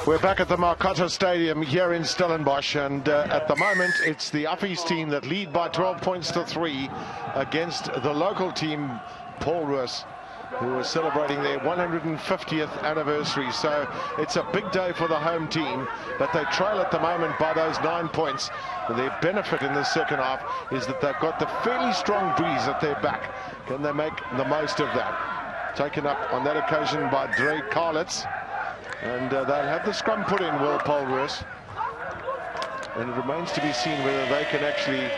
We're back at the Markotter Stadium here in Stellenbosch, and at the moment it's the Affies team that lead by 12 points to 3 against the local team, Paul Roos, who are celebrating their 150th anniversary. So it's a big day for the home team, but they trail at the moment by those 9 points. Their benefit in the second half is that they've got the fairly strong breeze at their back. Can they make the most of that? Taken up on that occasion by Dre Karlitz. And they'll have the scrum put in, will Paul Roos. And it remains to be seen whether they can actually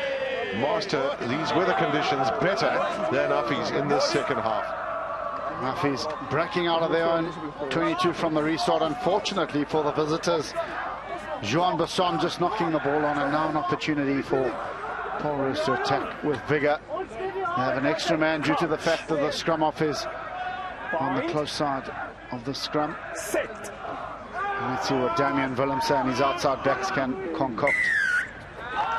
master these weather conditions better than Affies in this second half. Affies breaking out of their own 22 from the restart. Unfortunately for the visitors, Juan Besson just knocking the ball on, and now an opportunity for Paul Roos to attack with vigor. They have an extra man due to the fact that the scrum off is on the close side of the scrum. And let's see what Damian Willemse and his outside backs can concoct.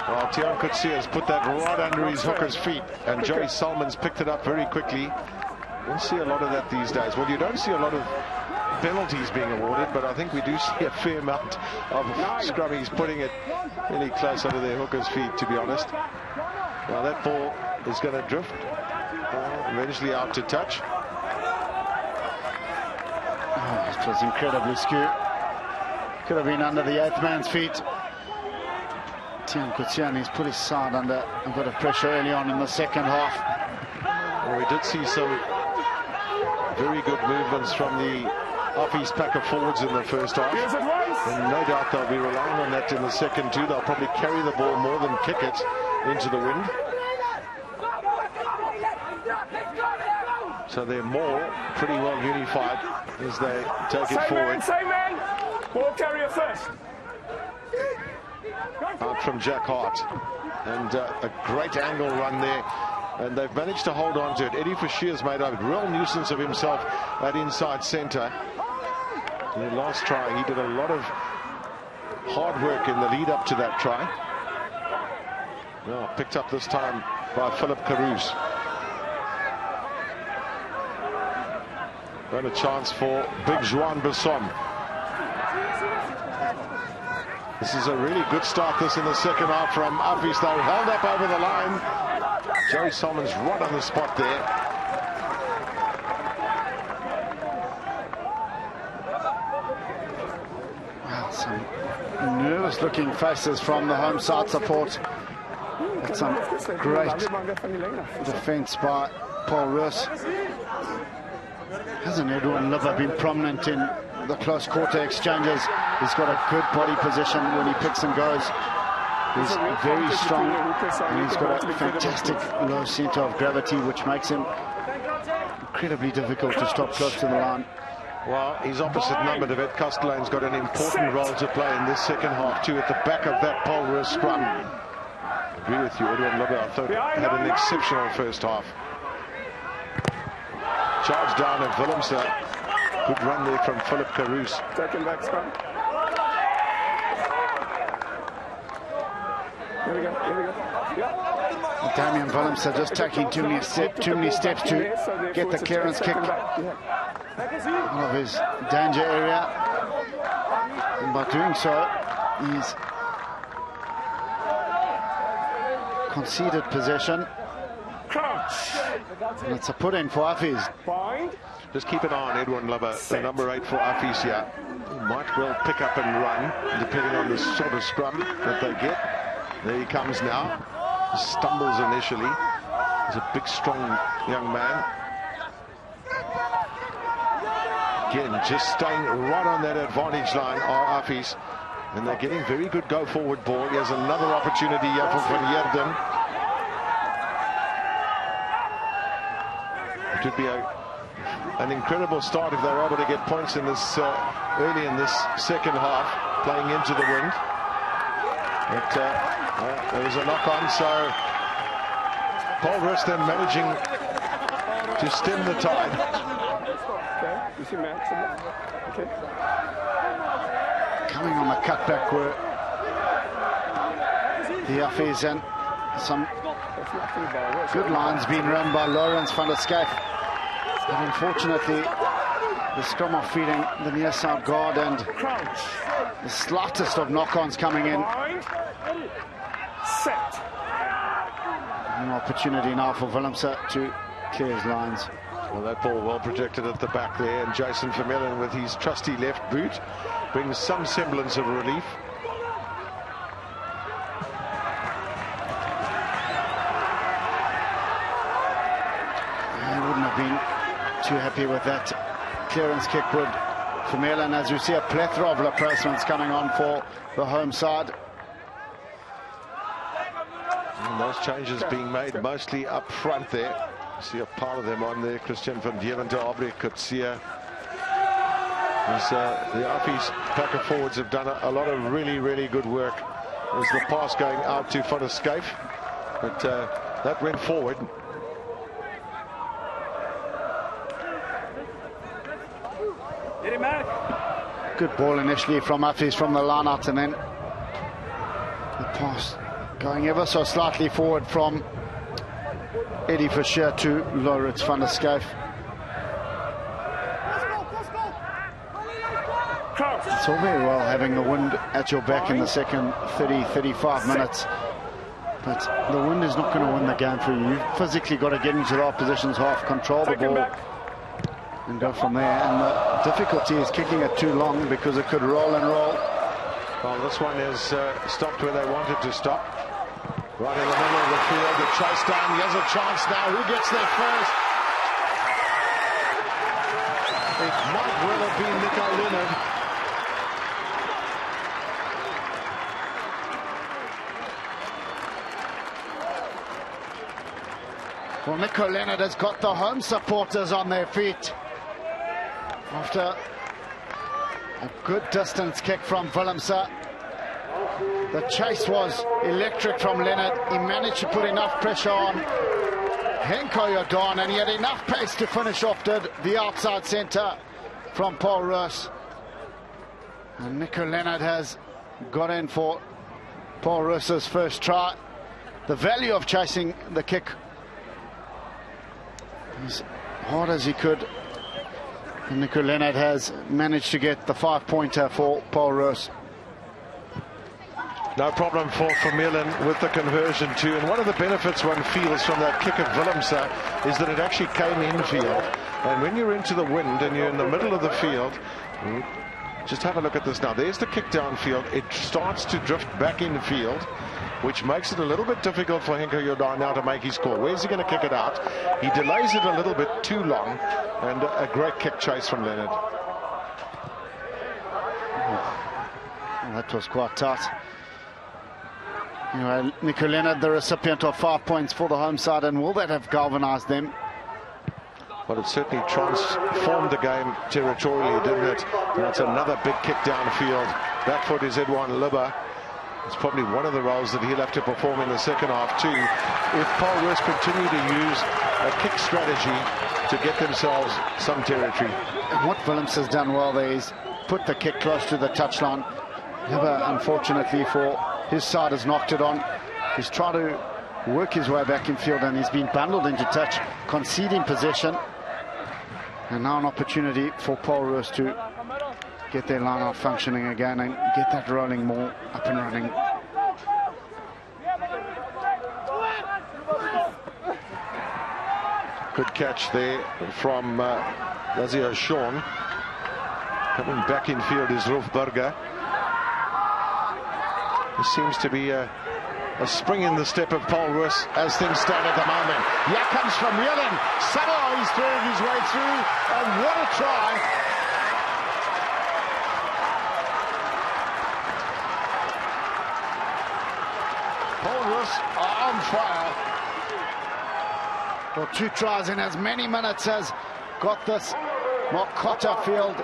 Well, Tian Kutsia has put that right under his hooker's feet, and Joey Salmon's picked it up very quickly. You don't see a lot of that these days. Well, you don't see a lot of penalties being awarded, but I think we do see a fair amount of scrummies putting it really close under their hooker's feet, to be honest. Well, that ball is going to drift eventually out to touch. Oh, it was incredibly skew. Could have been under the 8th man's feet. Tian Kutsia, he's put his side under a bit of pressure early on in the second half. Well, we did see some very good movements from the Affies pack of forwards in the first half, and no doubt they'll be relying on that in the second too. They'll probably carry the ball more than kick it into the wind. So they're more pretty well unified as they take it forward. Ball carrier first. Out from Jack Hart, and a great angle run there, and they've managed to hold on to it. Eddie Fashier's made a real nuisance of himself at inside centre. In the last try, he did a lot of hard work in the lead up to that try. Well, picked up this time by Philip Carouse. Got a chance for big Juan Besson. This is a really good start, this in the second half from Affies. They're held up over the line. Joey Salmon's right on the spot there. Wow, some nervous looking faces from the home side support. But some great defence by Paul Roos. Hasn't Edwin Liver been prominent in the close quarter exchanges? He's got a good body position when he picks and goes. He's very strong, and he's got a fantastic low centre of gravity, which makes him incredibly difficult to stop close to the line. Well, his opposite number, David Castellane's got an important role to play in this second half too, at the back of that Paul Roos scrum. I agree with you, Edwin Liver, I thought had an exceptional first half. Charge down of Willemse. Good run there from Philip Carouse. Second back scrum. Here we go. Yeah. Damian Willemse just taking too many steps to get the clearance kick out of his danger area. And by doing so, he's conceded possession. And it's a put-in for Affies. Just keep an eye on Edwin Liver, the number 8 for Affies here. He might well pick up and run, depending on the sort of scrum that they get. There he comes now. He stumbles initially. He's a big, strong young man. Again, just staying right on that advantage line are Affies. And they're getting very good go-forward ball. Here's another opportunity here for Van Heerden. It would be an incredible start if they were able to get points in this early in this second half, playing into the wind. But there was a knock-on, so Paul Roos then managing to stem the tide. Okay, you see Max. Okay. Coming on the cutback were the Affies, and some good lines being run by Lawrence van der Schyff. But unfortunately, the scrum off feeding the near side guard, and the slightest of knock-ons coming in. Set. An opportunity now for Willemse to clear his lines. Well, that ball well protected at the back there, and Jason Vermeulen with his trusty left boot brings some semblance of relief. He wouldn't have been too happy with that clearance kick, would Vermeulen, as you see a plethora of replacements coming on for the home side. And those changes being made mostly up front there. You see a pile of them on there. Christian van Deventer, Aubrey Kutsia. The Affies packer forwards have done a lot of really good work. There's the pass going out to Van der Schyf, but that went forward. Good ball initially from Affies from the line out, and then the pass going ever so slightly forward from Eddie Fischer to Laurits van der Schyf. It's all very well having the wind at your back in the second 30-35 minutes, but the wind is not going to win the game for you. You've physically got to get into the opposition's half, control the ball and go from there, and the difficulty is kicking it too long because it could roll and roll. Well, this one is stopped where they wanted to stop. Right in the middle of the field, the chase down. He has a chance now. Who gets there first? It might well have been Nico Leonard. Well, Nico Leonard has got the home supporters on their feet after a good distance kick from Willemse. The chase was electric from Leonard. He managed to put enough pressure on Henko Jordan, and he had enough pace to finish off the outside centre from Paul Roos. And Nico Leonard has got in for Paul Roos's first try. The value of chasing the kick as hard as he could. And Nico Leonard has managed to get the 5-pointer for Paul Roos. No problem for Vermeulen with the conversion too. And one of the benefits one feels from that kick of Willemse is that it actually came infield. And when you're into the wind and you're in the middle of the field, just have a look at this now. There's the kick downfield. It starts to drift back in field, which makes it a little bit difficult for Henko Jordan now to make his call. Where's he going to kick it out? He delays it a little bit too long, and a great kick chase from Leonard. Well, that was quite tight. Anyway, Nico Leonard, the recipient of 5 points for the home side, and will that have galvanized them? Well, it certainly transformed the game territorially, didn't it? And that's another big kick downfield. Back foot is Edouard Libba. It's probably one of the roles that he'll have to perform in the second half too, if Paul Roos continue to use a kick strategy to get themselves some territory. And what Willemse has done well there is put the kick close to the touchline. Libba, unfortunately for his side, has knocked it on. He's tried to work his way back in field, and he's been bundled into touch, conceding possession. And now an opportunity for Paul Roos to get their line out functioning again and get that rolling more up and running. Good catch there from Lazio Sean. Coming back in field is Rolf Burger. There seems to be a spring in the step of Paul Roos as things stand at the moment. Here comes Vermeulen. Somehow he's throwing his way through, and what a try. Paul Roos are on fire. Well, 2 tries in as many minutes has got this Markotter Field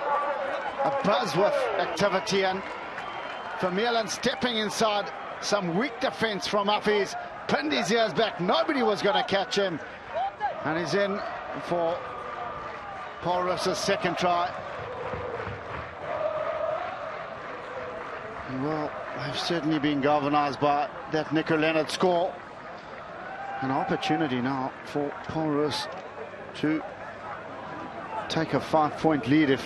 a buzz with activity, and Vermeulen stepping inside some weak defense from Affies, pinned his ears back. Nobody was going to catch him, and he's in for Paul Roos's second try. Well, they've certainly been galvanized by that Nico Leonard score. An opportunity now for Paul Roos to take a 5-point lead if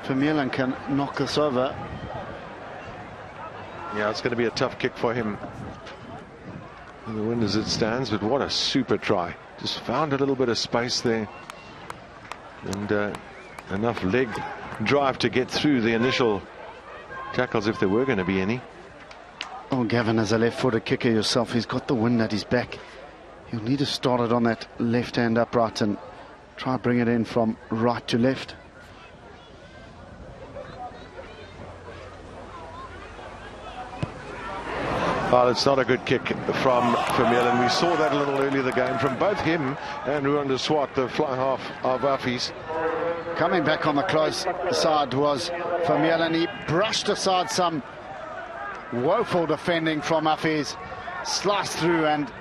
Vermeulen can knock this over. Yeah, it's going to be a tough kick for him in the wind as it stands, but what a super try. Just found a little bit of space there, and enough leg drive to get through the initial tackles if there were going to be any. Oh, Gavin, as a left-footed kicker yourself, he's got the wind at his back. He'll need to start it on that left hand upright and try to bring it in from right to left. Well, it's not a good kick from Vermeulen. We saw that a little earlier in the game from both him and Wynand, the fly half of Affies. Coming back on the close side was Vermeulen. He brushed aside some woeful defending from Affies, sliced through, and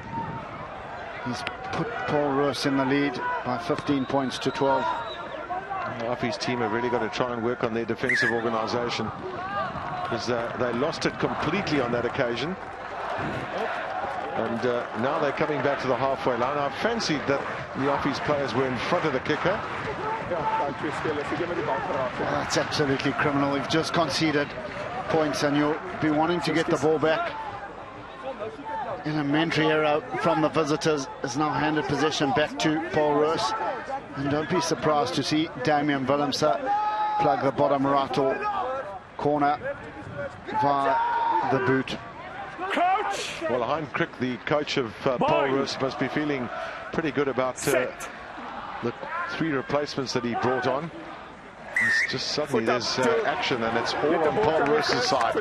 he's put Paul Roos in the lead by 15 points to 12. Affies team have really got to try and work on their defensive organisation, because they lost it completely on that occasion. And now they're coming back to the halfway line. I fancied that the Affies players were in front of the kicker. Well, that's absolutely criminal. We've just conceded points and you'll be wanting to get the ball back. In a momentary error from the visitors has now handed possession back to Paul Roos. And don't be surprised to see Damian Willemse plug the bottom right or corner via the boot. Well, Hein Crick, the coach of Paul Roos, must be feeling pretty good about the 3 replacements that he brought on. It's just suddenly there's action, and it's all on Paul Roos' side.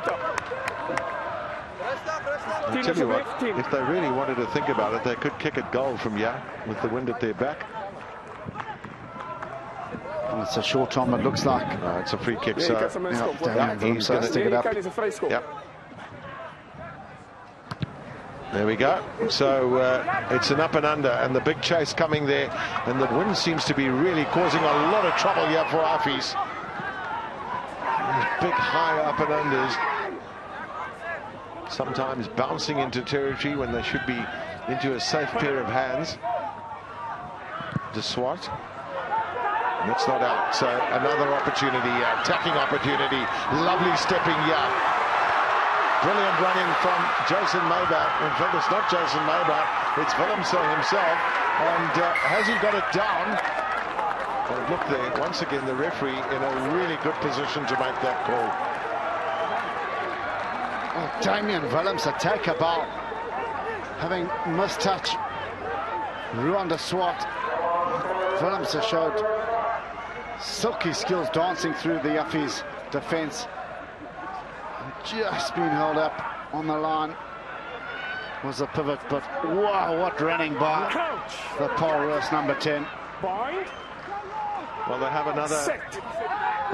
I'll tell you what, if they really wanted to think about it, they could kick it goal from here with the wind at their back. Well, it's a short on, it looks like. It's a free kick, so he's going to stick it up. Yep. There we go. So it's an up and under, and the big chase coming there, and the wind seems to be really causing a lot of trouble here for Affies. These big high up and unders, sometimes bouncing into territory when they should be into a safe pair of hands. De Swart. That's not out. So another opportunity, attacking opportunity. Lovely stepping here. Brilliant running from Jason Mayback. In fact, it's not Jason Mayback, it's Willemse himself. And has he got it down? Well, look there, once again, the referee in a really good position to make that call. Oh, Damian Willemse take a ball, having mistouch Ruan de Swart. Willemse showed silky skills dancing through the Affies defence. Just been held up on the line was a pivot, but wow, what running by the Paul Roos number 10. Well, they have another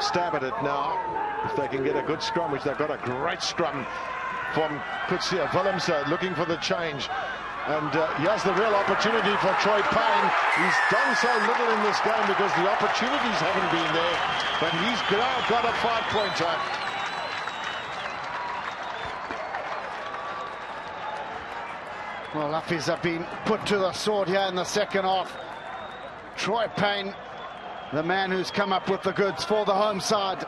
stab at it now. If they can get a good scrum, which they've got a great scrum from Kutsia. Willemse looking for the change. And here's the real opportunity for Troy Payne. He's done so little in this game because the opportunities haven't been there. But he's now got a 5-pointer. Well, Affies have been put to the sword here in the second half. Troy Payne, the man who's come up with the goods for the home side.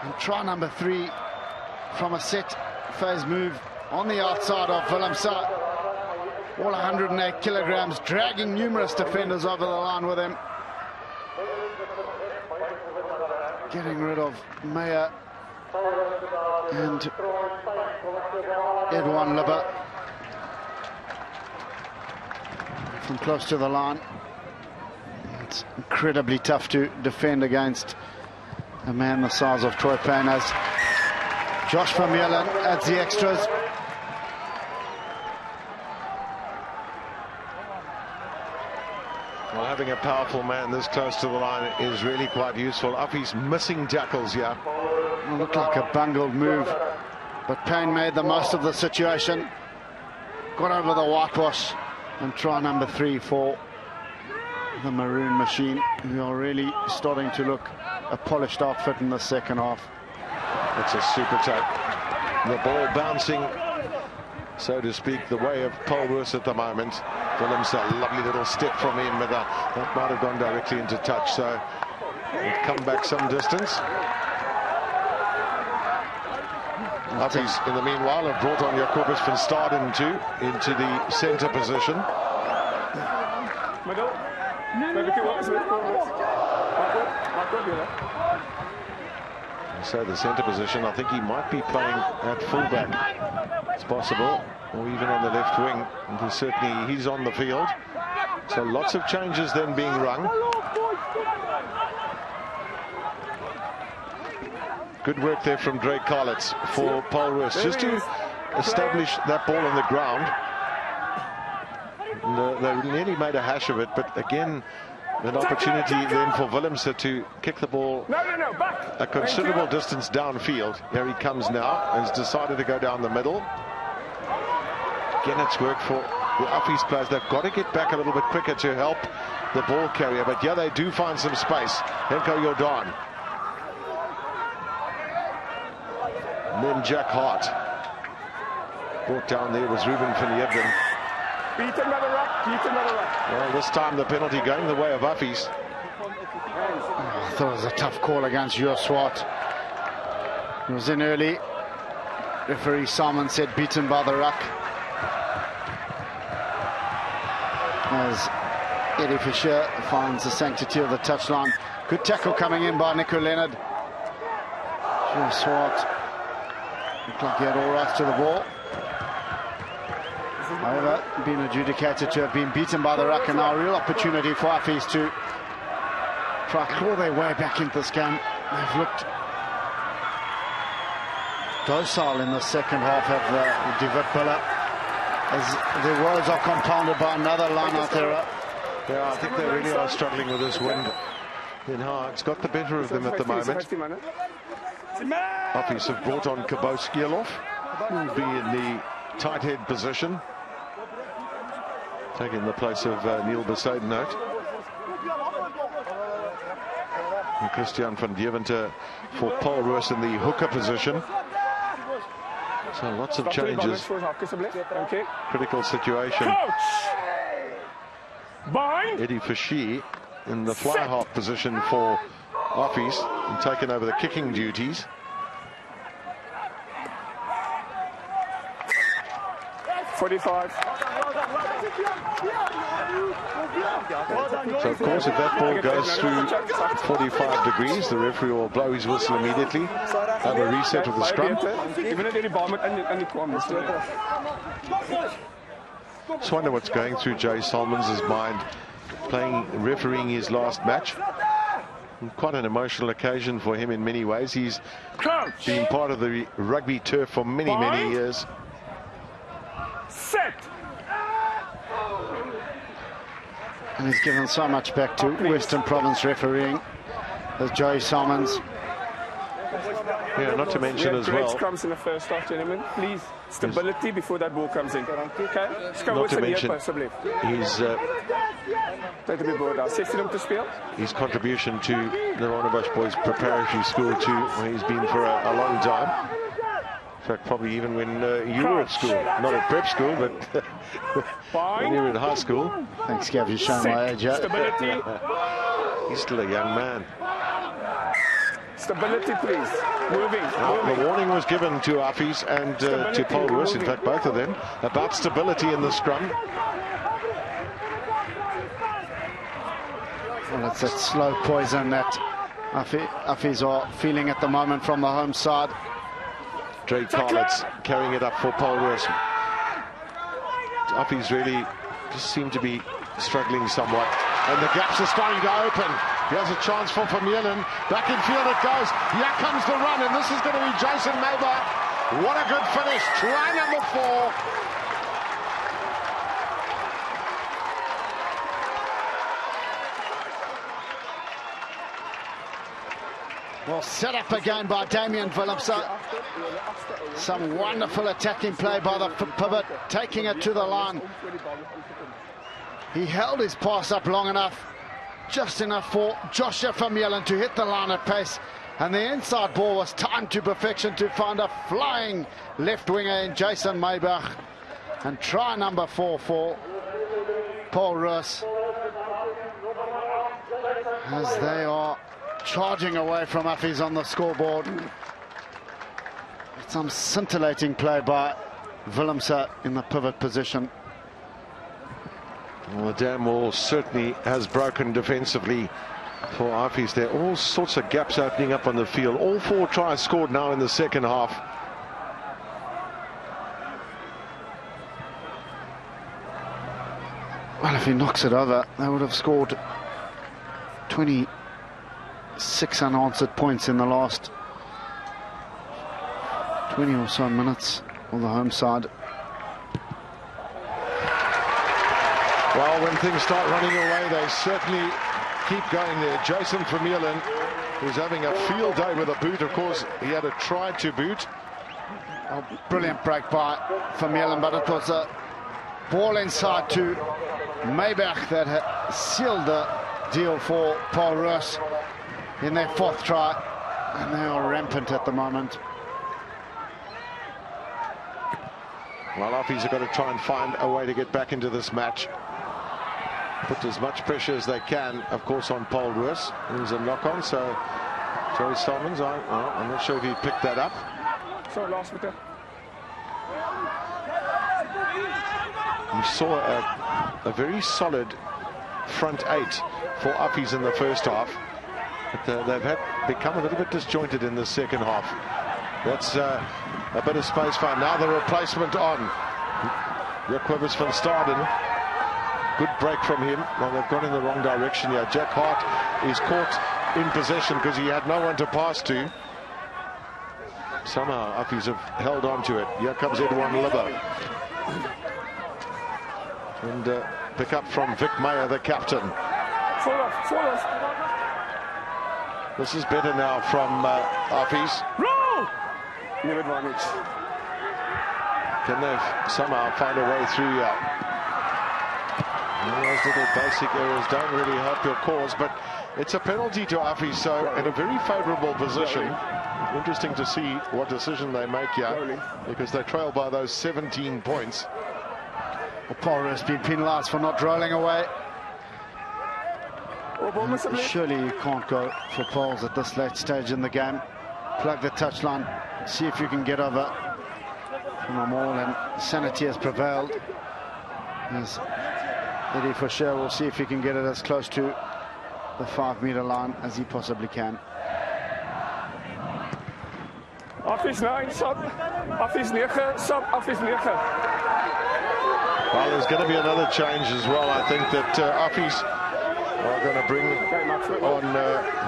And try number 3 from a set phase move on the outside of Willemse. All 108 kilograms, dragging numerous defenders over the line with him. Getting rid of Meyer and Edouard Libber from close to the line. It's incredibly tough to defend against a man the size of Troy Payne, as Josh Vermeulen adds the extras. Well, having a powerful man this close to the line is really quite useful. Affies missing tackles here. It looked like a bungled move, but Payne made the most of the situation. Got over the whitewash, and try number 3 for the Maroon Machine, who are really starting to look a polished outfit in the second half. It's a super take. The ball bouncing, so to speak, the way of Paul Roos at the moment. Willems, a lovely little step from him, but that might have gone directly into touch, so it'll come back some distance. Affies, in the meanwhile, have brought on Jacobus van Staden into the centre position. So the centre position, I think he might be playing at fullback. It's possible, or even on the left wing. And certainly he's on the field. So lots of changes then being rung. Good work there from Drake Carlitz for Paul Roos, just to establish that ball on the ground. They nearly made a hash of it, but again, an opportunity then for Willems to kick the ball a considerable distance downfield. Here he comes now and has decided to go down the middle. Again, it's work for the Affies players. They've got to get back a little bit quicker to help the ball carrier, but yeah, they do find some space. Henko Jordan. And then Jack Hart. Brought down there was Ruben van Heerden. Beat another rock, beat another rock. Well, this time the penalty going the way of Affies. I thought it was a tough call against Joe Swart. He was in early. Referee Simon said beaten by the ruck. As Eddie Fisher finds the sanctity of the touchline. Good tackle coming in by Nico Leonard. Joe Swart looked like he had all rights to the ball. However, been adjudicated to have been beaten by the ruck, and now a real opportunity for Affies to try to claw their way back into this game. They've looked docile in the second half of David Biller, as their woes are compounded by another line-out error. Yeah, I think they really are struggling with this wind. It's got the better of them at the moment. Affies have brought on Kabos Gielov, who will be in the tight head position, taking the place of Neil Besaidenout. And Christian van Deventer for Paul Roos in the hooker position. So lots of changes. Critical situation. Eddie Fisher in the fly half position for Affies and taken over the kicking duties. So of course, if that ball goes through 45 degrees, the referee will blow his whistle immediately. Have a reset of the scrum. Just wonder what's going through Jay Salmons' mind, refereeing his last match. Quite an emotional occasion for him in many ways. He's been part of the rugby turf for many, many years. Set. And he's given so much back to Western Province refereeing, as Joey Salmons. Yeah, not to mention as well. Great scrums in the first half, gentlemen. Please, stability before that ball comes in. Okay? Not to mention his contribution to the Rondebosch Boys Preparatory School too, where he's been for a long time. In fact, probably even when you were at school, not at prep school, but when you were in high school. Thanks, Gav, you're showing my age. Stability. He's still a young man. Stability, please. Moving. The warning was given to Affies and to Paul Roos, in fact, both of them, about stability in the scrum. Well, it's that slow poison that Affies are feeling at the moment from the home side. Drake Carlitz carrying it up for Paul Roos. Affies really just seem to be struggling somewhat. And the gaps are starting to open. Here's a chance for Vermeulen. Back in field it goes. Here comes the run, and this is going to be Jason Maybach. What a good finish. Try number 4. Well, set up again by Damien Willems. Some wonderful attacking play by the pivot, taking it to the line. He held his pass up long enough, just enough for Joshua Vermeulen to hit the line at pace. And the inside ball was timed to perfection to find a flying left winger in Jason Maybach. And try number 4 for Paul Roos, as they are charging away from Affies on the scoreboard. Some scintillating play by Willemse in the pivot position. Well, the dam wall certainly has broken defensively for Affies. There are all sorts of gaps opening up on the field. All 4 tries scored now in the second half. Well, if he knocks it over, they would have scored 26 unanswered points in the last 20 or so minutes on the home side. Well, when things start running away, they certainly keep going there. Jason Vermeulen, who's having a field day with a boot. Of course, he had a try to boot. A brilliant break by Vermeulen, but it was a ball inside to Maybach that had sealed the deal for Paul Roos in their 4th try, and they are rampant at the moment. Well, Affies have got to try and find a way to get back into this match. Put as much pressure as they can, of course, on Paul Roos. There's a knock-on, so Joey Solomons, I'm not sure if he picked that up. Sorry, last with that. We saw a very solid front 8 for Affies in the first half, but they've become a little bit disjointed in the second half. That's a bit of space found. Now the replacement on. Jacobus van Staden. Good break from him. Well, they've gone in the wrong direction here. Jack Hart is caught in possession because he had no one to pass to. Somehow Affies have held on to it. Here comes Edouard Libber. And pick up from Vic Meyer, the captain. Fall off. This is better now from Affies. Roll! New advantage. Can they somehow find a way through here? Those little basic errors don't really help your cause, but it's a penalty to Affies, so in a very favourable position. Interesting to see what decision they make here, because they trail by those 17 points. Well, Paul has been penalised for not rolling away. Surely you can't go for Pauls at this late stage in the game. Plug the touchline, see if you can get over from a maul, and sanity has prevailed. As Eddie Fisher will see if he can get it as close to the 5-metre line as he possibly can. Affies 9, sub. Affies 9, sub. Affies 9. Well, there's going to be another change as well. I think that Affies are going to bring on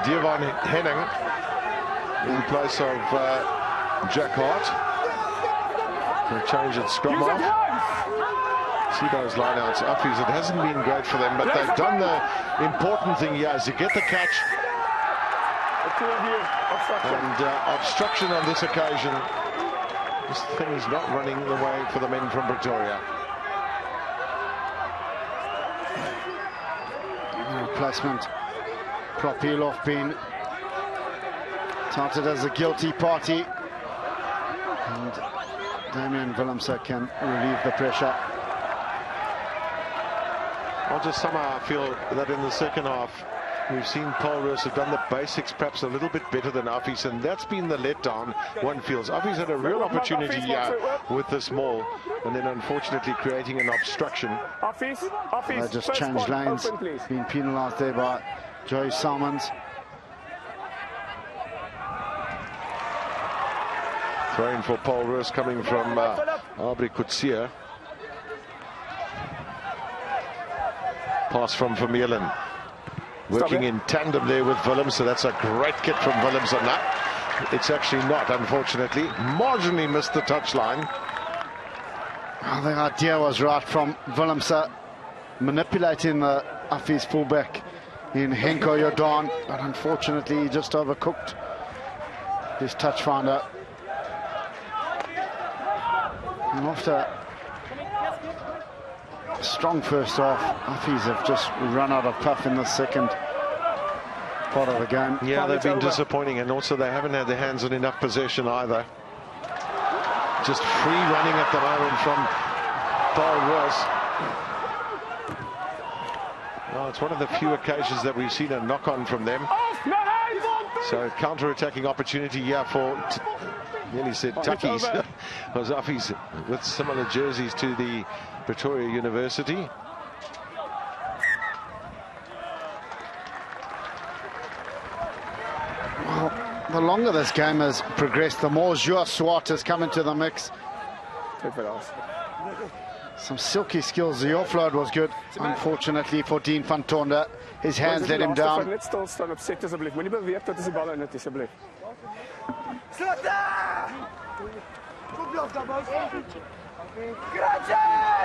Devon Henning in place of Jack Hart. They'll change at scrum off. See those lineouts, Affies, it hasn't been great for them, but they've done the important thing here is to get the catch. And obstruction on this occasion. This thing is not running the way for the men from Pretoria. Replacement. Propilov being touted as a guilty party. And Damian Willemse can relieve the pressure. I just somehow feel that in the second half, we've seen Paul Roos have done the basics perhaps a little bit better than Affies, and that's been the letdown one feels. Affies had a real opportunity here with this maul, and then unfortunately creating an obstruction. They just changed lanes, being penalised there by Joey Salmons. Throw-in for Paul Roos coming from Aubrey Coetzee. Pass from Vermeulen. Working in tandem there with Willemse. So that's a great kick from Willemse. No, it's actually not, unfortunately. Marginally missed the touchline. Well, the idea was right from Willemse, manipulating the Affies fullback in Henko Jordan, but unfortunately he just overcooked his touch finder. And after a strong first half, Affies have just run out of puff in the second part of the game. Yeah, they've been disappointing, and also they haven't had their hands on enough possession either. Just free running at the moment from Paul Roos. Well, it's one of the few occasions that we've seen a knock-on from them. So counter-attacking opportunity here for, nearly said Tuckies, was Affies with similar jerseys to the Pretoria University. Well, the longer this game has progressed, the more Joa Swart has come into the mix. Some silky skills. The offload was good. Unfortunately for Dean van Tonder, his hands let him down.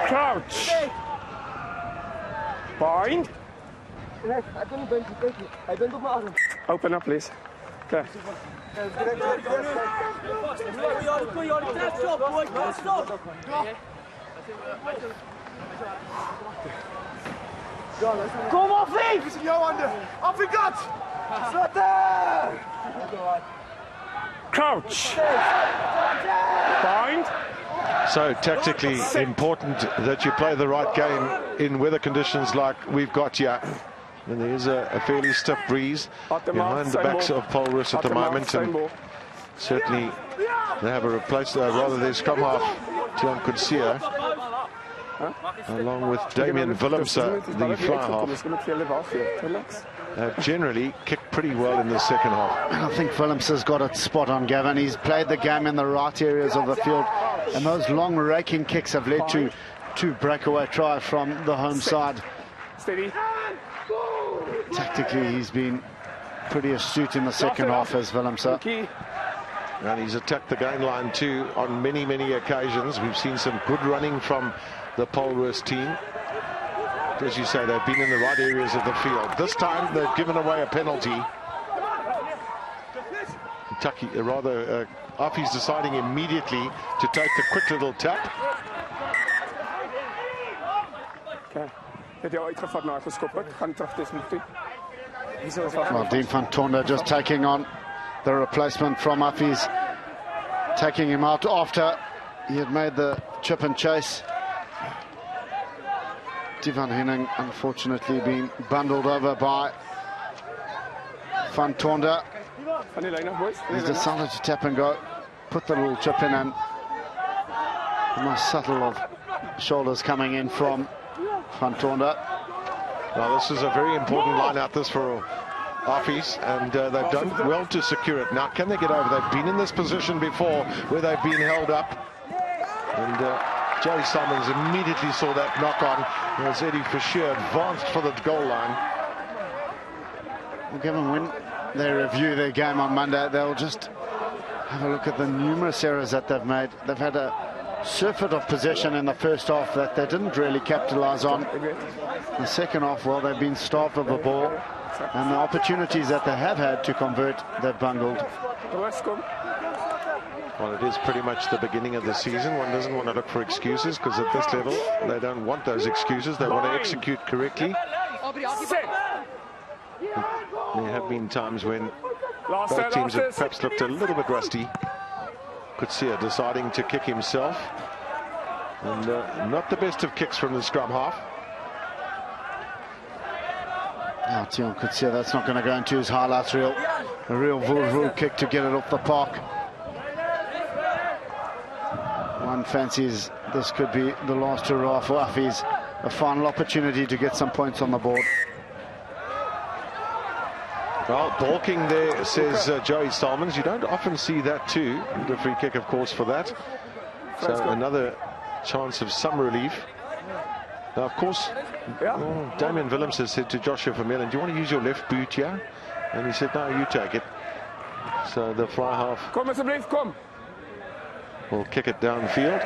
Crouch. Bind. Open up, please. Okay. Kom op, Vink! Is in jouw handen. Afrikaans! Sluiten! Crouch. Bind. So tactically important that you play the right game in weather conditions like we've got here. And there is a fairly stiff breeze behind the backs of Paul Roos at the moment, and certainly they have a replacement, rather their scrum half, Tian Kutsia, along with Damian Willemse, the fly half, generally kicked pretty well in the second half. I think Willemse's got it spot on, Gavin. He's played the game in the right areas of the field, and those long raking kicks have led to 2 breakaway tries from the home side. Steady. Tactically, he's been pretty astute in the second half as Willemse. And he's attacked the game line too on many, many occasions. We've seen some good running from the Paul Roos team. As you say, they've been in the right areas of the field. This time, they've given away a penalty. Affies deciding immediately to take the quick little tap. Okay. Well, Dean van Tonder just taking on the replacement from Affies, taking him out after he had made the chip and chase. Divan Henning unfortunately being bundled over by Van Tonder. He's decided to tap and go, put the little chip in, and the most subtle of shoulders coming in from Van Tonder. Now this is a very important line out this for Affies, and they've done well to secure it. Now can they get over? They've been in this position before where they've been held up, and Joey Simons immediately saw that knock on as Eddie Fisher advanced for the goal line. Well, given when they review their game on Monday, they'll just have a look at the numerous errors that they've made. They've had a surfeit of possession in the first half that they didn't really capitalize on. The second half, well, they've been starved of the ball, and the opportunities that they have had to convert, they've bungled. Well, it is pretty much the beginning of the season. One doesn't want to look for excuses, because at this level, they don't want those excuses. They want to execute correctly. There have been times when both teams have perhaps looked a little bit rusty. Kutsia deciding to kick himself, and not the best of kicks from the scrum half. Now Tian Kutsia, that's not going to go into his highlights reel. A real vull kick to get it off the park. One fancies this could be the last hurrah for Affies, a final opportunity to get some points on the board. Well, balking there, says Joey Salmons. You don't often see that too. The free kick, of course, for that. So another chance of some relief. Now, of course, Damian Willemse said to Joshua Vermeulen, do you want to use your left boot here? And he said, no, you take it. So the fly half will kick it downfield.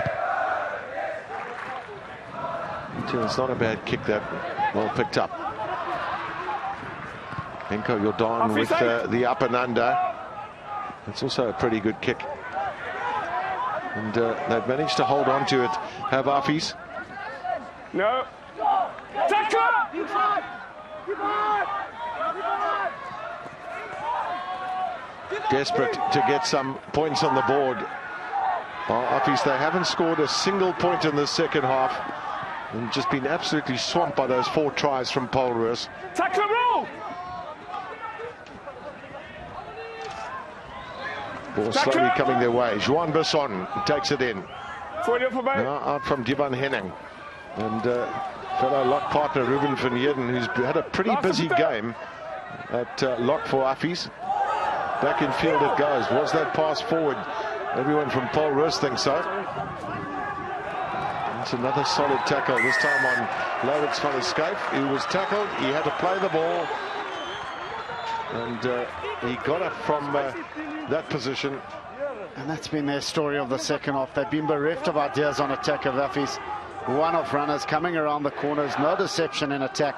It's not a bad kick, that well picked up. Henko Jordan with the up and under. It's also a pretty good kick. And they've managed to hold on to it. Have Affies. No. Desperate to get some points on the board. Affies, they haven't scored a single point in the second half. and just been absolutely swamped by those 4 tries from Paul Roos. Tackle roll! Ball slowly coming their way. Juan Besson takes it in. Now out from Divan Henning. And fellow lock partner Ruben van Heerden, who's had a pretty busy game at lock for Affies. Back in field it goes. Was that pass forward? Everyone from Paul Roos thinks so. It's another solid tackle, this time on Laurits van der Schyff, who was tackled. He had to play the ball. And he got up from that position. And that's been their story of the second half. They've been bereft of ideas on attack of Affies. One-off runners coming around the corners, no deception in attack.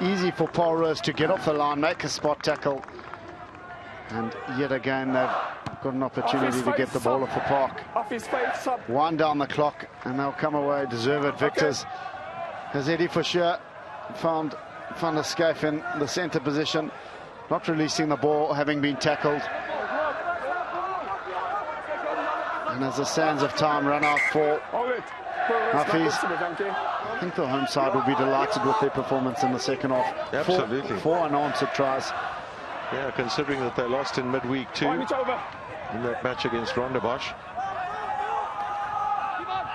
Easy for Paul Roos to get off the line, make a spot tackle. And yet again, they've got an opportunity to get the ball off the park. 1 down the clock, and they'll come away deserved victors. As Eddie Fischer found Van der Schyff in the centre position, not releasing the ball, having been tackled. And as the sands of time run out for Affies, I think the home side will be delighted with their performance in the second half. Absolutely. 4 unanswered tries. Yeah, considering that they lost in midweek too in that match against Rondebosch.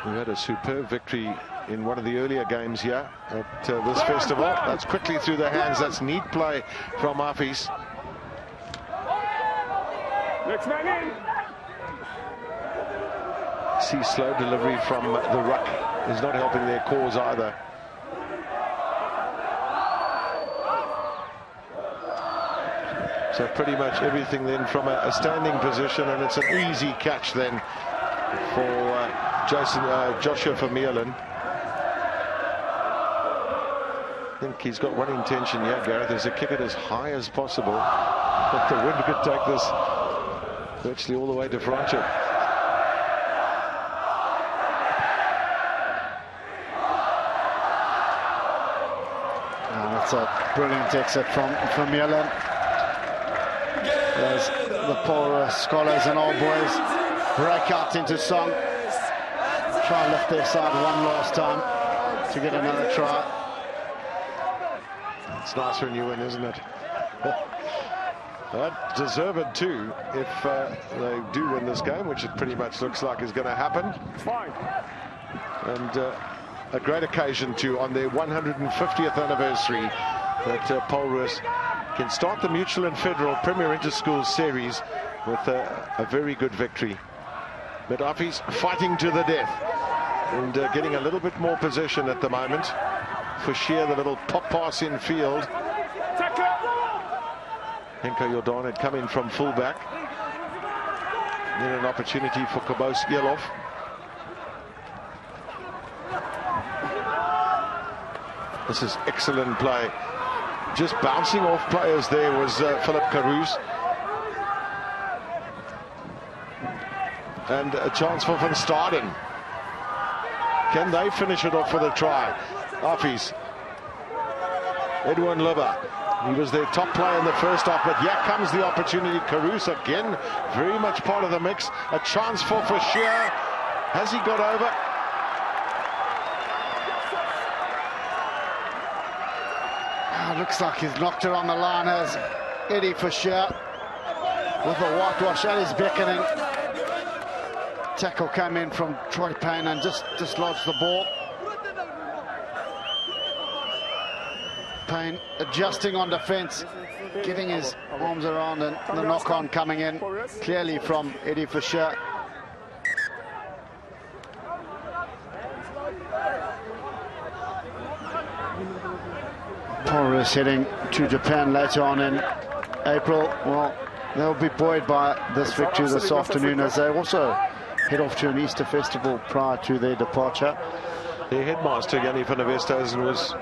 We had a superb victory in one of the earlier games here at this festival. That's quickly through the hands. That's neat play from Affies. Next man in. See slow delivery from the ruck is not helping their cause either. So pretty much everything then from a standing position, and it's an easy catch then for Joshua Vermeulen. I think he's got one intention here, Gareth, is to kick it as high as possible. But the wind could take this virtually all the way to Francois. That's a brilliant exit from Vermeulen. As the Paul Roos scholars and old boys break out into song, try and lift their side one last time to get another try. It's nice when you win, isn't it? That deserve it too if they do win this game, which it pretty much looks like is going to happen. Fine. And a great occasion too on their 150th anniversary that Paul Roos can start the Mutual and Federal Premier Interschools series with a very good victory. But Affies fighting to the death and getting a little bit more possession at the moment. For Sheer, the little pop pass in field. Henko Jordan had come in from fullback. Then an opportunity for Kobos Elof. This is excellent play. Just bouncing off players there was Philip Carouse. And a chance for Van Staden. Can they finish it off with a try? Affies. Edwin Libber. He was their top player in the first half, but here comes the opportunity. Carouse again, very much part of the mix. A chance for Fischer. Has he got over? Looks like he's knocked her on the line as Eddie Fischer with a whitewash at his beckoning. Tackle came in from Troy Payne and just dislodged the ball. Payne adjusting on defence, getting his arms around, and the knock-on coming in clearly from Eddie Fischer. Paul Roos heading to Japan later on in April. Well, they'll be buoyed by this victory this afternoon as they also head off to an Easter festival prior to their departure. Their headmaster, Jannie van der Westhuizen, was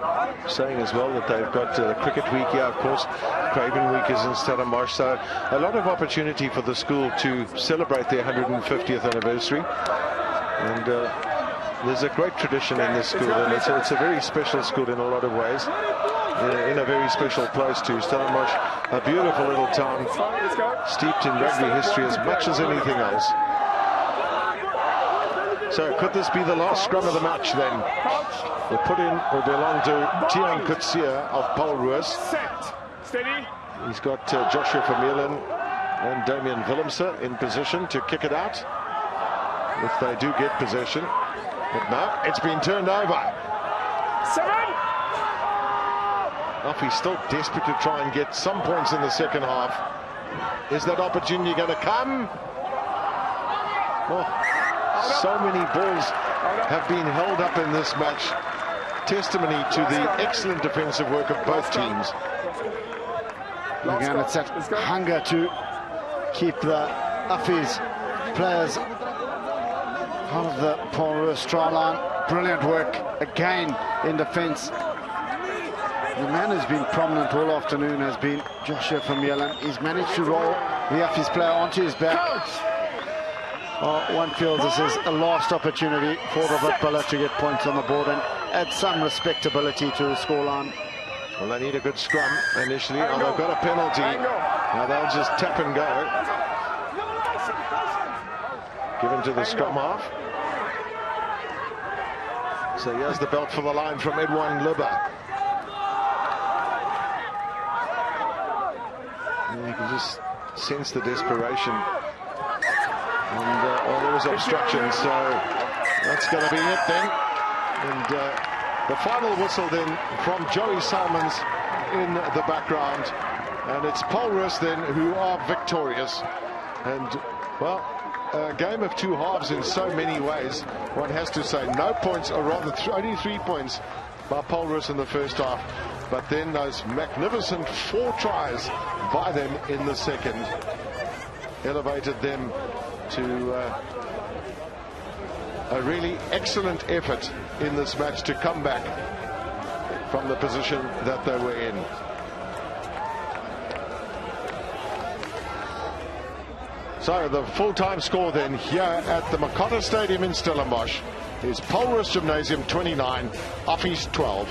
saying as well that they've got the cricket week here, of course. Craven week is in Stellenbosch, so a lot of opportunity for the school to celebrate their 150th anniversary. And there's a great tradition in this school, and it's a very special school in a lot of ways. In a very special place too. Stellenbosch, a beautiful little town, steeped in rugby history as much as anything else. So could this be the last scrum of the match then? The put-in will belong to Tian Kutsia of Paul Roos. Set. Steady. He's got Joshua Vermeulen and Damian Willemse in position to kick it out if they do get possession. But no, it's been turned over. 7. Affies still desperate to try and get some points in the second half. Is that opportunity going to come? Oh, so many balls have been held up in this match. Testimony to the excellent defensive work of both teams. Again, it's that hunger to keep the Affies players out of the Paul Roos try line. Brilliant work again in defence. The man who's been prominent all afternoon has been Joshua Vermeulen. He's managed to roll the Affies player onto his back. One feels this is a last opportunity for the Witbuller to get points on the board and add some respectability to the scoreline. Well, they need a good scrum initially. Oh, they've got a penalty. Now they'll just tap and go. Given to the scrum half. So here's the belt for the line from Edwin Lubber. And you can just sense the desperation. And well, there was obstruction, so that's going to be it then. And the final whistle then from Joey Salmons in the background. And it's Paul Roos then who are victorious. And, well, a game of two halves in so many ways. One has to say no points, or rather only 3 points by Paul Roos in the first half. But then those magnificent 4 tries by them in the second elevated them to a really excellent effort in this match to come back from the position that they were in. So the full-time score then here at the Markotter Stadium in Stellenbosch is Paul Roos Gimnasium 29, Affies 12.